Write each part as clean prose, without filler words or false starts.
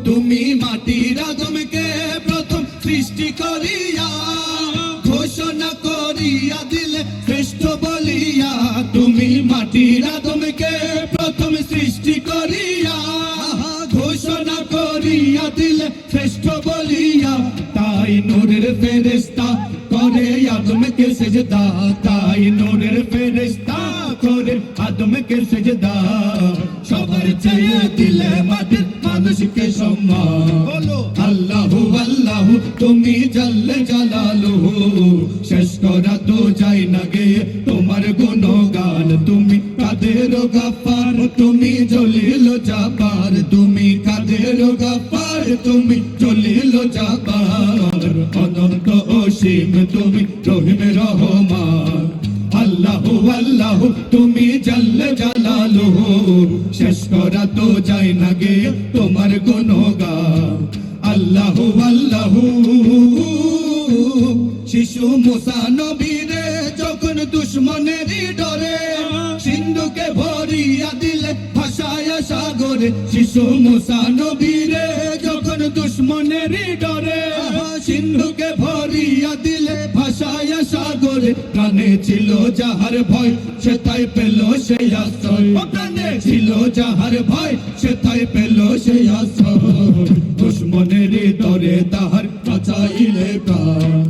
তুমি মাটির আদমকে প্রথম সৃষ্টি করিয়া ঘোষণা করিয়া দিলে শ্রেষ্ঠ বলিয়া। তুমি মাটির আদমকে প্রথম সৃষ্টি করিয়া ঘোষণা করিয়া দিলে শ্রেষ্ঠ বলিয়া। তাই নূরের ফেরেশতা করে আদমকে সেজদা, তাই নূরের ফেরেশতা করে আদমকে সেজদা। সবার চেয়ে দিলে মাটির মানুষকে সম্মান। বলো আল্লাহু আল্লাহু তুমি জাল্লে জালালুহু, শেষ করা তো যায় না গে তোমার গুণগান। তুমি কাদের গাফার, তুমি জলিল জাবার, তুমি কাদের গাফার, তুমি জলিল জাবার। অনন্ত অসীম তুমি রহিম রহমান। আল্লাহু আল্লাহু তুমি জাল্লে জালালুহু, শেষ করা তো যায় না গে তোমার গুণগান। আল্লাহু আল্লাহু শিশু মুসা নবীরে যখন দুশ্মনেরই ডরে সিন্ধুকে ভরিয়া দিলে ভাসায়া সাগরে। শিশু মুসা নবীরে যখন দুশ্মনেরই ডরে সিন্ধুকে ভরিয়া দিলে ভাসায়া সাগরে। প্রাণে ছিল যাহার ভয় সে তাই পেল সেই আশ্রয়, প্রাণে ছিল যাহার ভয় সে তাই পেল সেই আশ্রয়। দুশ্মনেরই ডরে তাহার বাঁচাইলে প্রাণ।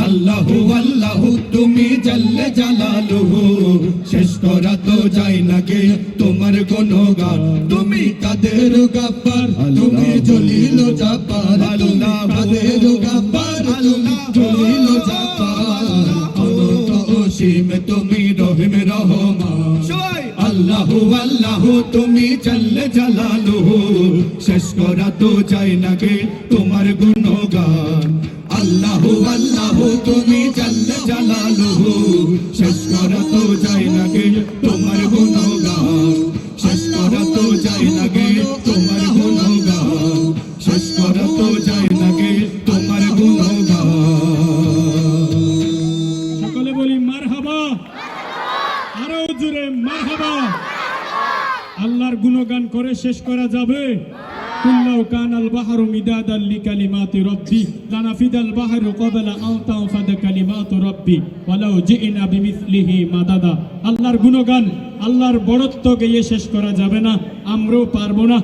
আল্লাহু আল্লাহু তুমি জাল্লে জালালুহু, শেষ করা তো যায় না গে তোমার গুণগান। তুমি কাদের গাফার, তুমি জলিল জাব্বার, আল্লাহ কাদের গাফার, তুমি জলিল জাব্বার। অনন্ত অসীম তুমি রহিম রহমান। আল্লাহু আল্লাহু তুমি জাল্লে জালালুহু, শেষ করা তো যায় না গে তোমার গুণগান। আল্লাহু আল্লাহু তুমি জাল্লে জালালুহু, শেষ করা তো যায় না গে তোমার গুণগান। শেষ করা তো যায় না গে তোমার গুণগান, শেষ করা তো যায় না গে তোমার গুণগান। সকলে বলি মারহাবা, আরো জোরে মারহাবা। আল্লাহর গুণগান করে শেষ করা যাবে? কুল্লাউ কানাল বাহরু মিদাদাল লিকালিমাতি রাব্বি লানাফিদাল বাহরু ক্বাবলা আন তানফাদা কালিমাতু রাব্বি ওয়ালাউ জিনা বিমিসলিহি মাদাদা। আল্লাহর গুণগান, আল্লাহর বড়ত্ব গেয়ে শেষ করা যাবে না, আমরাও পারবো না।